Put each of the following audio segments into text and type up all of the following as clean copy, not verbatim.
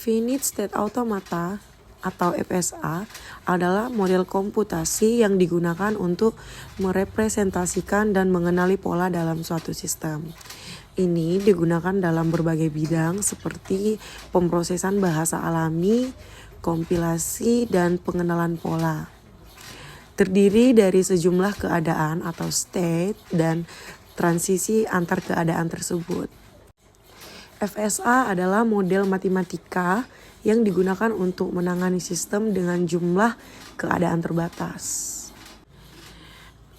Finite State Automata atau FSA adalah model komputasi yang digunakan untuk merepresentasikan dan mengenali pola dalam suatu sistem. Ini digunakan dalam berbagai bidang seperti pemrosesan bahasa alami, kompilasi, dan pengenalan pola. Terdiri dari sejumlah keadaan atau state dan transisi antar keadaan tersebut. FSA adalah model matematika yang digunakan untuk menangani sistem dengan jumlah keadaan terbatas.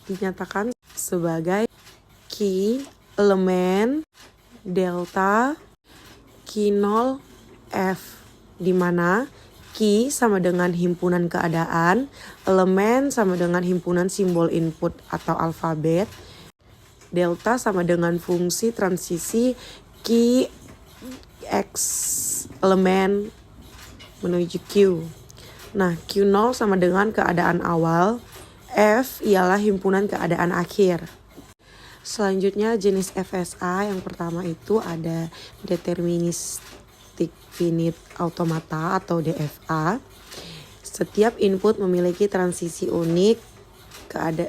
Dinyatakan sebagai key, elemen, delta, key0, F, di mana key sama dengan himpunan keadaan, elemen sama dengan himpunan simbol input atau alfabet, delta sama dengan fungsi transisi key X elemen menuju Q. Nah, Q0 sama dengan keadaan awal, F ialah himpunan keadaan akhir. Selanjutnya jenis FSA yang pertama itu ada Deterministic Finite Automata atau DFA. Setiap input memiliki transisi unik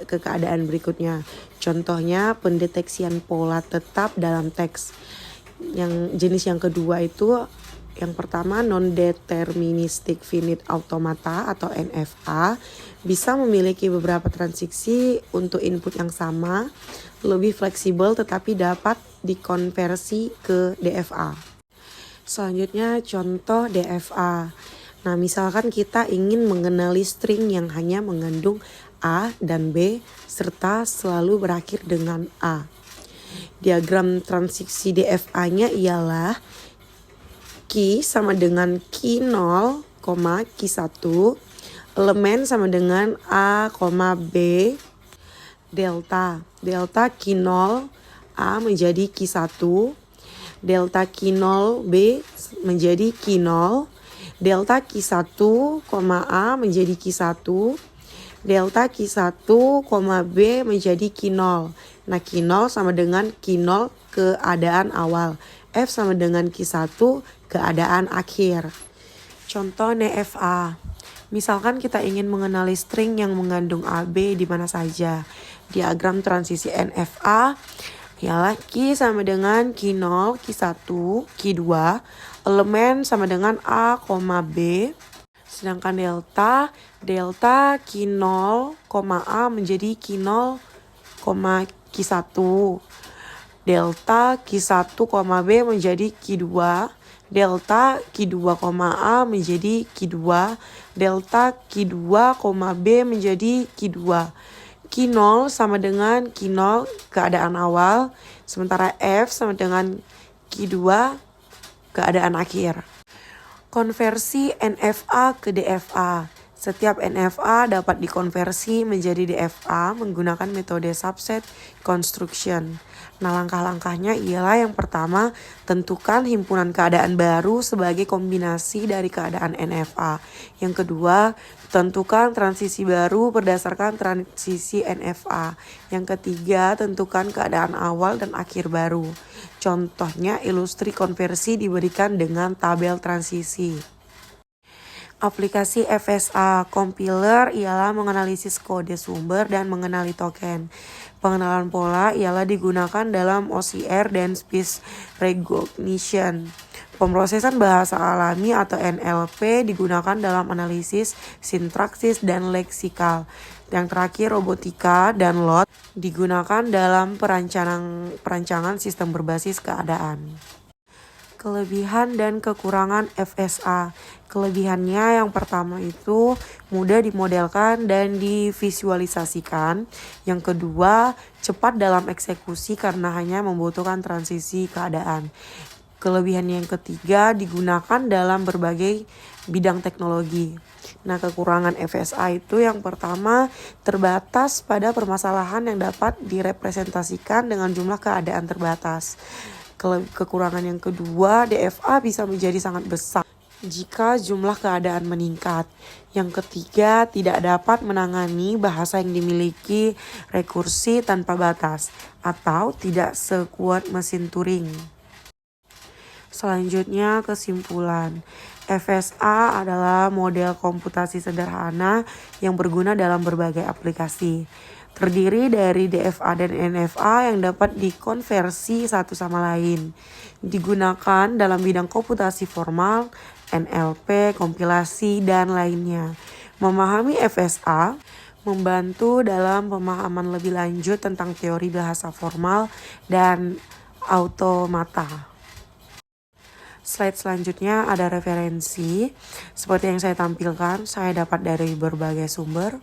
ke keadaan berikutnya. Contohnya pendeteksian pola tetap dalam teks. Yang jenis yang kedua itu yang pertama non-deterministic finite automata atau NFA bisa memiliki beberapa transisi untuk input yang sama, lebih fleksibel tetapi dapat dikonversi ke DFA. Selanjutnya contoh DFA. Nah, misalkan kita ingin mengenali string yang hanya mengandung A dan B serta selalu berakhir dengan A. Diagram transisi DFA-nya ialah key sama dengan key 0, key 1, elemen sama dengan A, B, delta key 0, A menjadi key 1, delta key 0, B menjadi key 0, delta key 1, A menjadi key 1, delta key 1, B menjadi key 0. Nah, key 0 sama dengan key 0 keadaan awal. F sama dengan key 1 keadaan akhir. Contoh NFA. Misalkan kita ingin mengenali string yang mengandung AB di mana saja. Diagram transisi NFA ialah key sama dengan key 0, key 1, key 2, elemen sama dengan A, B. Sedangkan delta key 0, A menjadi key 0, key 1. Delta key 1, B menjadi key 2. Delta key 2, A menjadi key 2. Delta key 2, B menjadi key 2. Key 0 sama dengan key 0 keadaan awal. Sementara F sama dengan key 2 keadaan akhir. Konversi NFA ke DFA. Setiap NFA dapat dikonversi menjadi DFA menggunakan metode subset construction. Nah, langkah-langkahnya ialah yang pertama, tentukan himpunan keadaan baru sebagai kombinasi dari keadaan NFA. Yang kedua, tentukan transisi baru berdasarkan transisi NFA. Yang ketiga, tentukan keadaan awal dan akhir baru. Contohnya, ilustri konversi diberikan dengan tabel transisi. Aplikasi FSA compiler ialah menganalisis kode sumber dan mengenali token. Pengenalan pola ialah digunakan dalam OCR dan speech recognition. Pemrosesan bahasa alami atau NLP digunakan dalam analisis sintaksis dan leksikal. Yang terakhir robotika dan lot digunakan dalam perancangan sistem berbasis keadaan. Kelebihan dan kekurangan FSA. Kelebihannya yang pertama itu mudah dimodelkan dan divisualisasikan. Yang kedua, cepat dalam eksekusi karena hanya membutuhkan transisi keadaan. Kelebihan yang ketiga, digunakan dalam berbagai bidang teknologi. Nah, kekurangan FSA itu yang pertama, terbatas pada permasalahan yang dapat direpresentasikan dengan jumlah keadaan terbatas. Kekurangan yang kedua, DFA bisa menjadi sangat besar jika jumlah keadaan meningkat. Yang ketiga, tidak dapat menangani bahasa yang dimiliki rekursi tanpa batas atau tidak sekuat mesin Turing. Selanjutnya, kesimpulan. FSA adalah model komputasi sederhana yang berguna dalam berbagai aplikasi. Terdiri dari DFA dan NFA yang dapat dikonversi satu sama lain. Digunakan dalam bidang komputasi formal, NLP, kompilasi, dan lainnya. Memahami FSA membantu dalam pemahaman lebih lanjut tentang teori bahasa formal dan automata. Slide selanjutnya ada referensi. Seperti yang saya tampilkan, saya dapat dari berbagai sumber.